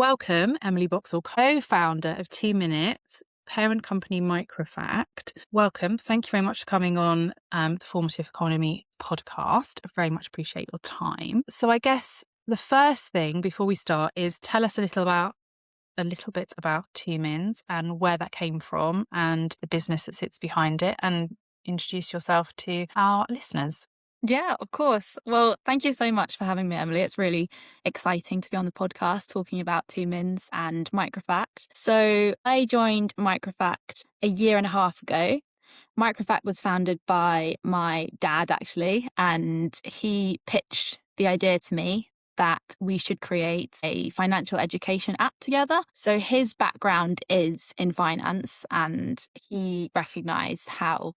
Welcome, Emily Boxall, co-founder of 2 Minutes, parent company MicroFact. Welcome. Thank you very much for coming on the Formative Economy podcast. I very much appreciate your time. So I guess the first thing before we start is tell us a little bit about 2 Mins and where that came from and the business that sits behind it, and introduce yourself to our listeners. Yeah, of course. Well, thank you so much for having me, Emily. It's really exciting to be on the podcast talking about 2Mins and MicroFact. So I joined MicroFact a year and a half ago. MicroFact was founded by my dad, actually, and he pitched the idea to me that we should create a financial education app together. So his background is in finance, and he recognized how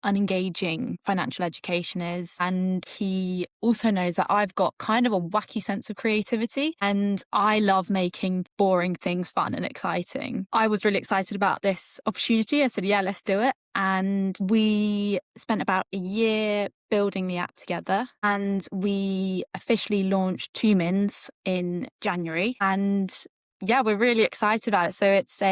unengaging financial education is. And he also knows that I've got kind of a wacky sense of creativity and I love making boring things fun and exciting. I was really excited about this opportunity. I said, yeah, let's do it. And we spent about a year building the app together, and we officially launched 2Mins in January. And yeah, we're really excited about it. So it's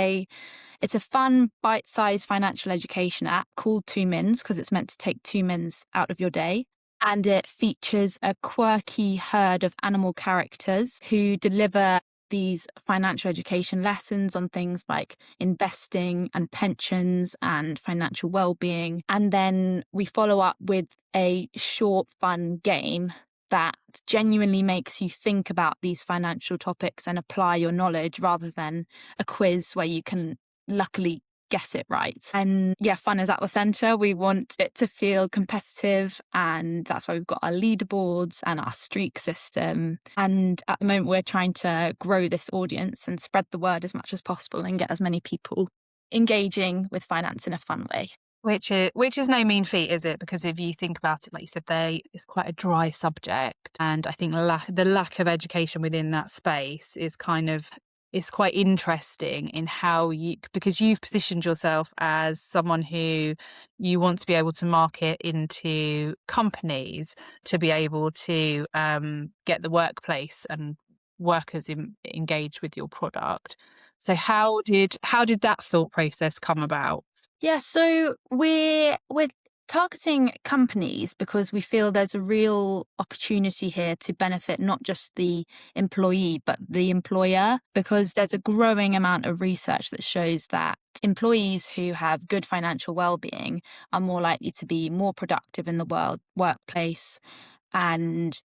a fun, bite-sized financial education app called 2Mins because it's meant to take 2 mins out of your day. And it features a quirky herd of animal characters who deliver these financial education lessons on things like investing and pensions and financial well-being. And then we follow up with a short, fun game that genuinely makes you think about these financial topics and apply your knowledge rather than a quiz where you can luckily guess it right. And yeah, fun is at the center. We want it to feel competitive, and that's why we've got our leaderboards and our streak system. And at the moment, we're trying to grow this audience and spread the word as much as possible and get as many people engaging with finance in a fun way. Which is no mean feat, is it? Because if you think about it, like you said, it's quite a dry subject, and I think the lack of education within that space is quite interesting in how because you've positioned yourself as someone who you want to be able to market into companies to be able to get the workplace and workers engaged with your product. So how did that thought process come about? Yeah, so we're targeting companies because we feel there's a real opportunity here to benefit not just the employee, but the employer, because there's a growing amount of research that shows that employees who have good financial well-being are more likely to be more productive in the workplace, and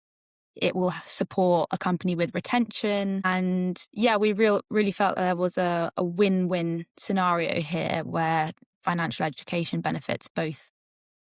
it will support a company with retention. And yeah, we really felt there was a win-win scenario here where financial education benefits both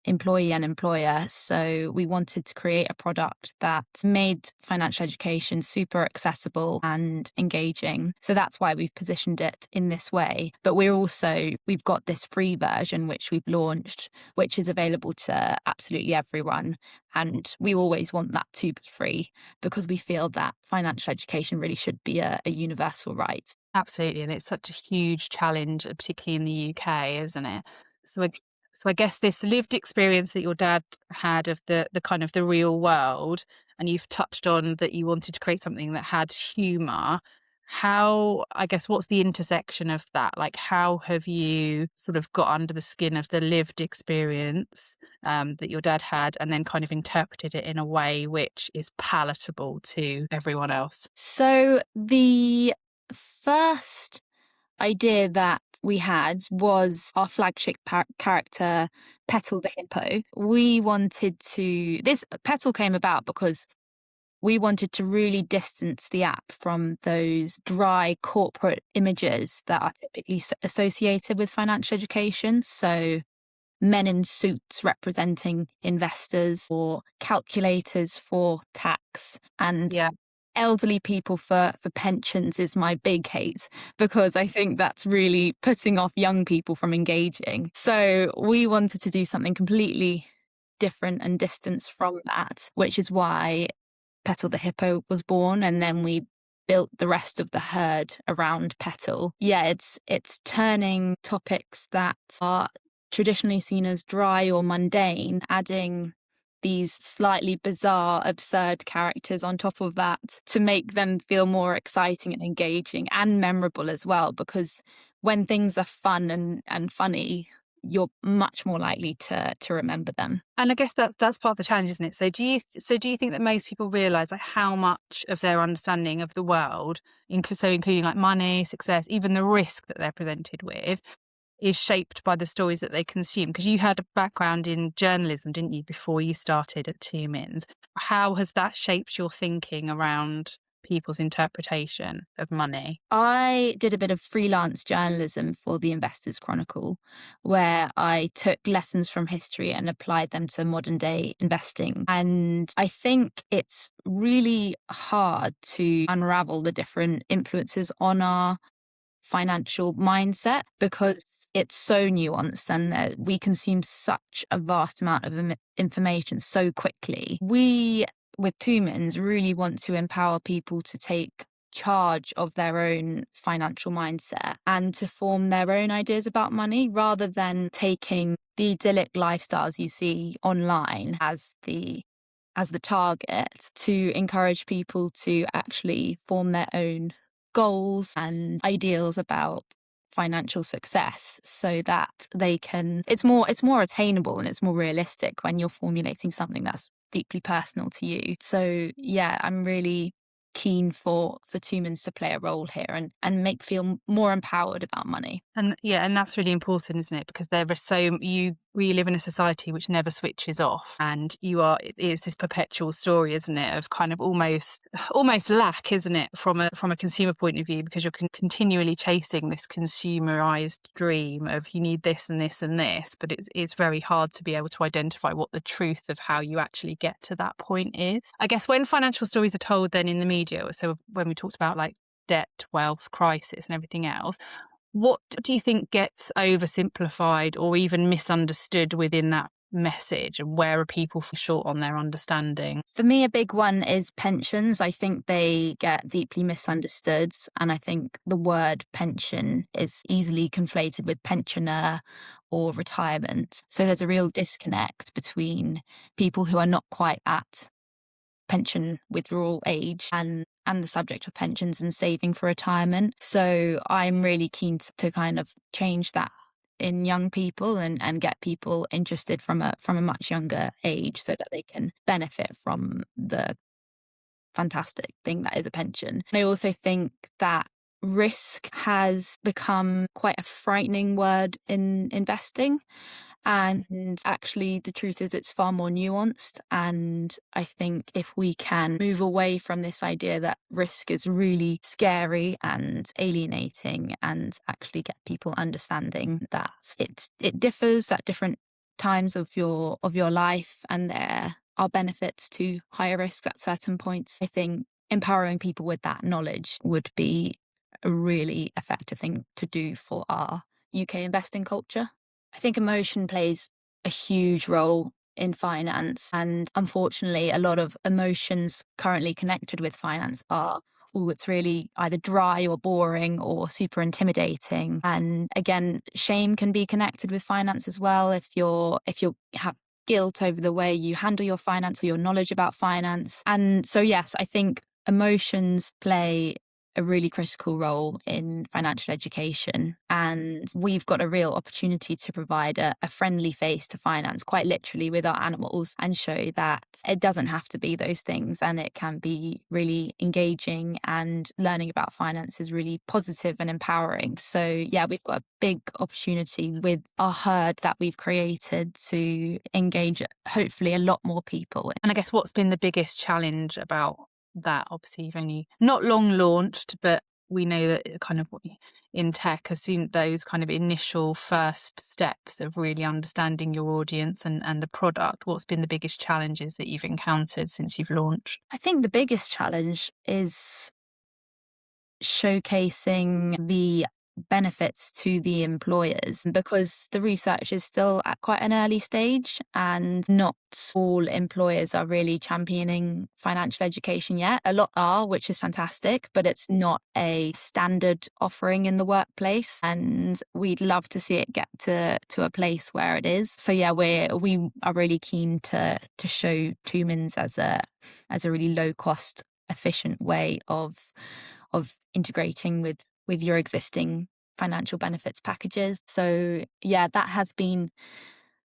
employee and employer. So we wanted to create a product that made financial education super accessible and engaging. So that's why we've positioned it in this way. But we've got this free version, which we've launched, which is available to absolutely everyone. And we always want that to be free because we feel that financial education really should be a universal right. Absolutely, and it's such a huge challenge, particularly in the UK, isn't it? So I guess this lived experience that your dad had of the kind of the real world, and you've touched on that you wanted to create something that had humour. I guess, what's the intersection of that? Like, how have you sort of got under the skin of the lived experience that your dad had, and then kind of interpreted it in a way which is palatable to everyone else? So the first idea that we had was our flagship character, Petal the hippo. This Petal came about because we wanted to really distance the app from those dry corporate images that are typically associated with financial education. So men in suits representing investors, or calculators for tax, and Yeah. elderly people for pensions is my big hate, because I think that's really putting off young people from engaging. So we wanted to do something completely different and distance from that, which is why Petal the hippo was born. And then we built the rest of the herd around Petal. Yeah, it's turning topics that are traditionally seen as dry or mundane, adding these slightly bizarre, absurd characters on top of that to make them feel more exciting and engaging and memorable as well. Because when things are fun and funny, you're much more likely to remember them. And I guess that's part of the challenge, isn't it? So do you think that most people realise like how much of their understanding of the world, including like money, success, even the risk that they're presented with, is shaped by the stories that they consume? Because you had a background in journalism, didn't you, before you started at Two Mins? How has that shaped your thinking around people's interpretation of money? I did a bit of freelance journalism for the Investors Chronicle, where I took lessons from history and applied them to modern day investing. And I think it's really hard to unravel the different influences on our financial mindset because it's so nuanced and we consume such a vast amount of information so quickly. We, with Two Mins, really want to empower people to take charge of their own financial mindset and to form their own ideas about money rather than taking the idyllic lifestyles you see online as the target, to encourage people to actually form their own goals and ideals about financial success so that they can it's more attainable and it's more realistic when you're formulating something that's deeply personal to you. So yeah, I'm really keen for Two Mins to play a role here and make feel more empowered about money. And yeah, and that's really important, isn't it? Because there are we live in a society which never switches off, and it's this perpetual story, isn't it, of kind of almost lack, isn't it, from a consumer point of view, because you're continually chasing this consumerized dream of you need this and this and this, but it's very hard to be able to identify what the truth of how you actually get to that point is. I guess when financial stories are told then in the media, so when we talked about like debt, wealth, crisis, and everything else, what do you think gets oversimplified or even misunderstood within that message, and where are people short on their understanding? For me, a big one is pensions. I think they get deeply misunderstood. And I think the word pension is easily conflated with pensioner or retirement. So there's a real disconnect between people who are not quite at pension withdrawal age and the subject of pensions and saving for retirement. So I'm really keen to kind of change that in young people and get people interested from a much younger age so that they can benefit from the fantastic thing that is a pension. And I also think that risk has become quite a frightening word in investing. And actually, the truth is it's far more nuanced. And I think if we can move away from this idea that risk is really scary and alienating and actually get people understanding that it differs at different times of your life and there are benefits to higher risks at certain points, I think empowering people with that knowledge would be a really effective thing to do for our UK investing culture. I think emotion plays a huge role in finance. And unfortunately, a lot of emotions currently connected with finance are, oh, it's really either dry or boring or super intimidating. And again, shame can be connected with finance as well. If you have guilt over the way you handle your finance or your knowledge about finance. And so, yes, I think emotions play a really critical role in financial education. And we've got a real opportunity to provide a friendly face to finance, quite literally with our animals, and show that it doesn't have to be those things and it can be really engaging, and learning about finance is really positive and empowering. So yeah, we've got a big opportunity with our herd that we've created to engage hopefully a lot more people. And I guess what's been the biggest challenge about that? Obviously you've only not long launched, but we know that kind of in tech has seen those kind of initial first steps of really understanding your audience and the product. What's been the biggest challenges that you've encountered since you've launched? I think the biggest challenge is showcasing the benefits to the employers, because the research is still at quite an early stage and not all employers are really championing financial education yet. A lot are, which is fantastic, but it's not a standard offering in the workplace, and we'd love to see it get to a place where it is. So yeah, we are really keen to show Tumins as a really low cost, efficient way of integrating with your existing financial benefits packages. So yeah, that has been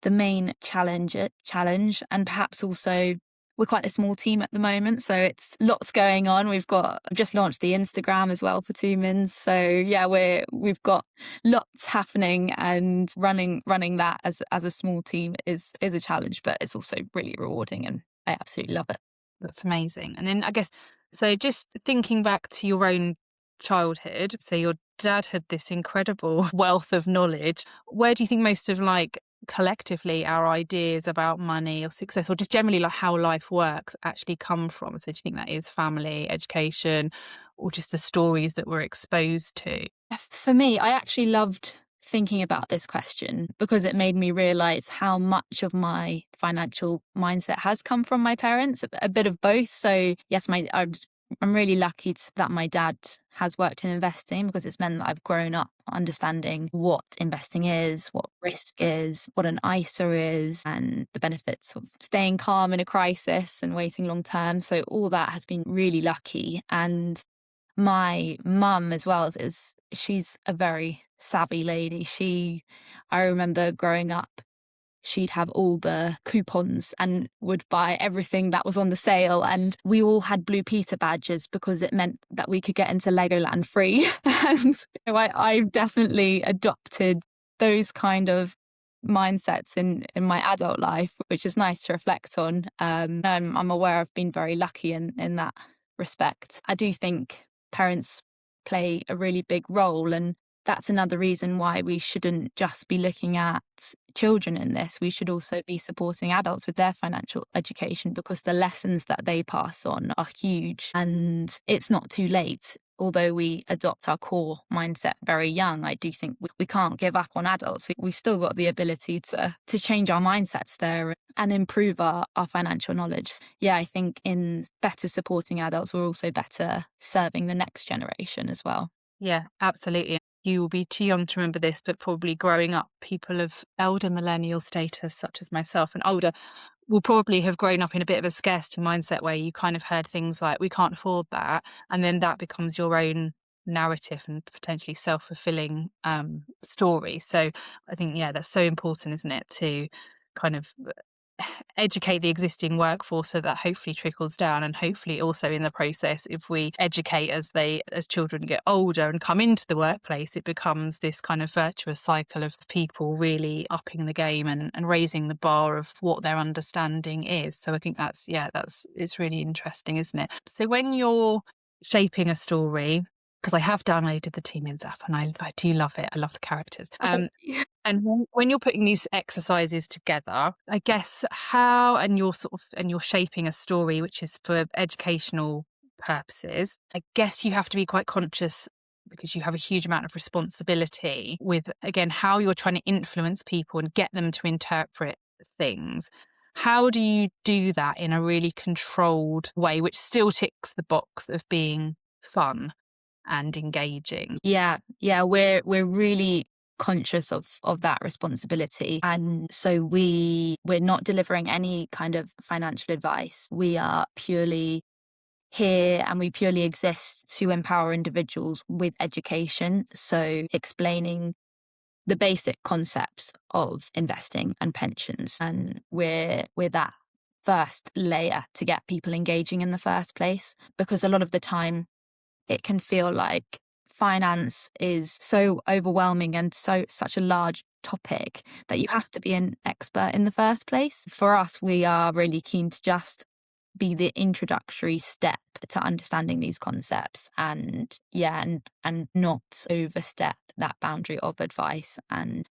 the main challenge, and perhaps also we're quite a small team at the moment, so it's lots going on. We've just launched the Instagram as well for Tumins. So yeah, we've got lots happening, and running that as a small team is a challenge, but it's also really rewarding and I absolutely love it. That's amazing. And then I guess, so just thinking back to your own childhood, so your dad had this incredible wealth of knowledge. Where do you think most of collectively our ideas about money or success or just generally how life works actually come from? So do you think that is family, education, or just the stories that we're exposed to? For me, I actually loved thinking about this question because it made me realize how much of my financial mindset has come from my parents, a bit of both. So yes, I'm really lucky that my dad has worked in investing, because it's meant that I've grown up understanding what investing is, what risk is, what an ISA is, and the benefits of staying calm in a crisis and waiting long term. So all that has been really lucky. And my mum as well she's a very savvy lady. I remember growing up, she'd have all the coupons and would buy everything that was on the sale. And we all had Blue Peter badges because it meant that we could get into Legoland free. And I've definitely adopted those kind of mindsets in my adult life, which is nice to reflect on. I'm aware I've been very lucky in that respect. I do think parents play a really big role, and that's another reason why we shouldn't just be looking at children in this. We should also be supporting adults with their financial education, because the lessons that they pass on are huge, and it's not too late. Although we adopt our core mindset very young, I do think we can't give up on adults. We've still got the ability to change our mindsets there and improve our financial knowledge. Yeah, I think in better supporting adults, we're also better serving the next generation as well. Yeah, absolutely. You will be too young to remember this, but probably growing up, people of elder millennial status, such as myself and older, will probably have grown up in a bit of a scarcity mindset where you kind of heard things like, we can't afford that. And then that becomes your own narrative and potentially self-fulfilling story. So I think, yeah, that's so important, isn't it, to kind of educate the existing workforce so that hopefully trickles down, and hopefully also in the process, if we educate as children get older and come into the workplace, it becomes this kind of virtuous cycle of people really upping the game and raising the bar of what their understanding is. So I think it's really interesting, isn't it? So when you're shaping a story, because I have downloaded the Tumins app and I do love it. I love the characters. Yeah. And when you're putting these exercises together, I guess and you're shaping a story which is for educational purposes, I guess you have to be quite conscious, because you have a huge amount of responsibility with, again, how you're trying to influence people and get them to interpret things. How do you do that in a really controlled way, which still ticks the box of being fun and engaging? Yeah, we're really conscious of that responsibility, and so we're not delivering any kind of financial advice. We are purely here, and we purely exist to empower individuals with education, so explaining the basic concepts of investing and pensions, and we're that first layer to get people engaging in the first place, because a lot of the time it can feel like finance is so overwhelming and such a large topic that you have to be an expert in the first place. For us, we are really keen to just be the introductory step to understanding these concepts, and not overstep that boundary of advice. And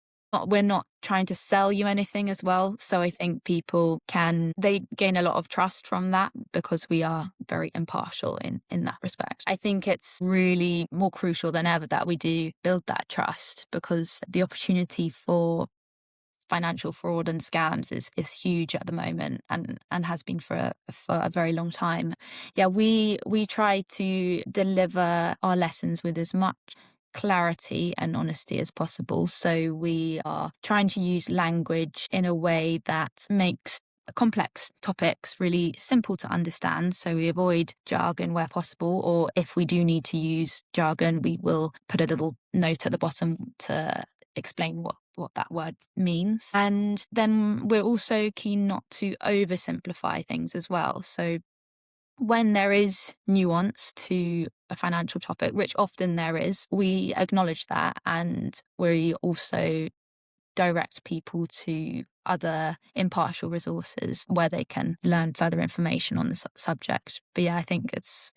we're not trying to sell you anything as well. So I think they gain a lot of trust from that because we are very impartial in that respect. I think it's really more crucial than ever that we do build that trust, because the opportunity for financial fraud and scams is huge at the moment, and has been for a very long time. Yeah, we try to deliver our lessons with as much clarity and honesty as possible. So we are trying to use language in a way that makes complex topics really simple to understand. So we avoid jargon where possible, or if we do need to use jargon, we will put a little note at the bottom to explain what that word means. And then we're also keen not to oversimplify things as well. So when there is nuance to a financial topic, which often there is, we acknowledge that, and we also direct people to other impartial resources where they can learn further information on the subject. But yeah, I think it's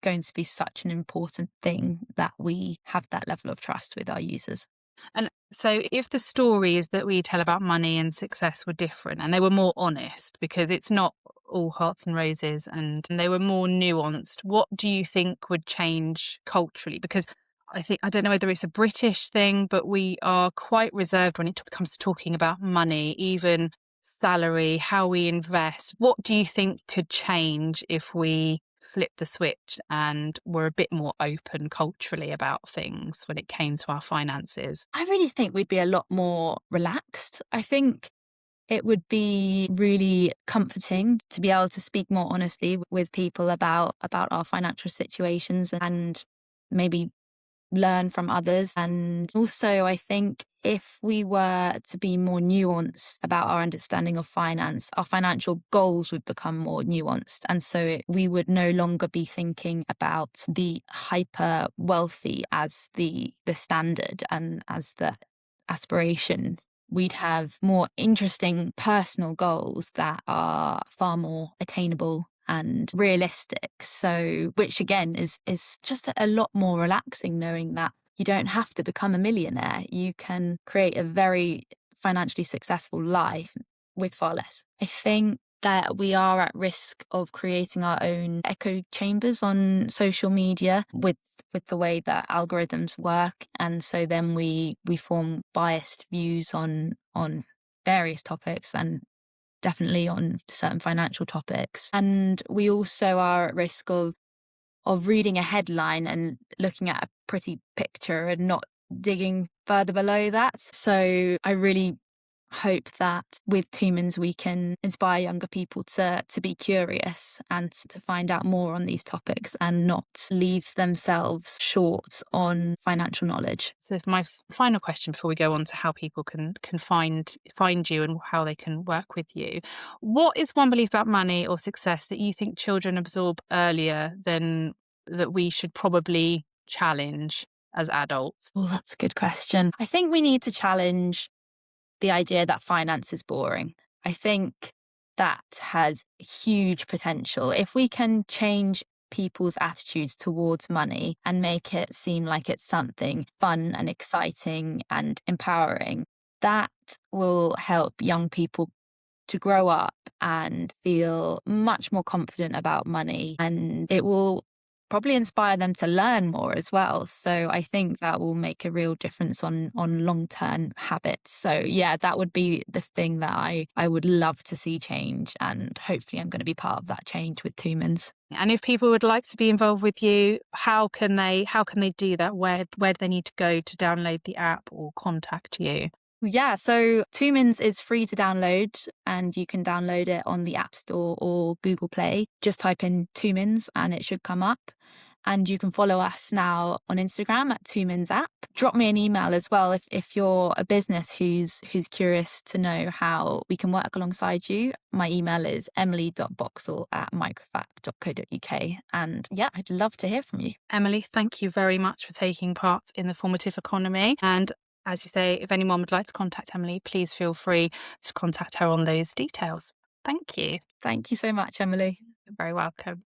going to be such an important thing that we have that level of trust with our users. And so if the stories that we tell about money and success were different and they were more honest, because it's not all hearts and roses, and they were more nuanced, what do you think would change culturally? Because I don't know whether it's a British thing, but we are quite reserved when it comes to talking about money, even salary, how we invest. What do you think could change if we flip the switch and were a bit more open culturally about things when it came to our finances? I really think we'd be a lot more relaxed. I think it would be really comforting to be able to speak more honestly with people about our financial situations, and maybe learn from others. And also, I think if we were to be more nuanced about our understanding of finance, our financial goals would become more nuanced. And so we would no longer be thinking about the hyper wealthy as the standard and as the aspiration. We'd have more interesting personal goals that are far more attainable and realistic. So, which again is just a lot more relaxing, knowing that you don't have to become a millionaire. You can create a very financially successful life with far less. I think that we are at risk of creating our own echo chambers on social media with the way that algorithms work. And so then we form biased views on various topics, and definitely on certain financial topics. And we also are at risk of reading a headline and looking at a pretty picture and not digging further below that. So I really hope that with Tumins we can inspire younger people to be curious and to find out more on these topics and not leave themselves short on financial knowledge. So my final question before we go on to how people can find you and how they can work with you. What is one belief about money or success that you think children absorb earlier than that we should probably challenge as adults? Well, that's a good question. I think we need to challenge the idea that finance is boring. I think that has huge potential. If we can change people's attitudes towards money and make it seem like it's something fun and exciting and empowering, that will help young people to grow up and feel much more confident about money, and it will probably inspire them to learn more as well. So I think that will make a real difference on long-term habits. So yeah, that would be the thing that I would love to see change, and hopefully I'm going to be part of that change with Tumins. And if people would like to be involved with you, how can they do that? Where do they need to go to download the app or contact you? Yeah, so Tumins is free to download, and you can download it on the App Store or Google Play. Just type in Tumins and it should come up. And you can follow us now on Instagram at Tumins App. Drop me an email as well if you're a business who's curious to know how we can work alongside you. My email is emily.boxall@microfact.co.uk. And yeah, I'd love to hear from you. Emily, thank you very much for taking part in the Formative Economy. And as you say, if anyone would like to contact Emily, please feel free to contact her on those details. Thank you. Thank you so much, Emily. You're very welcome.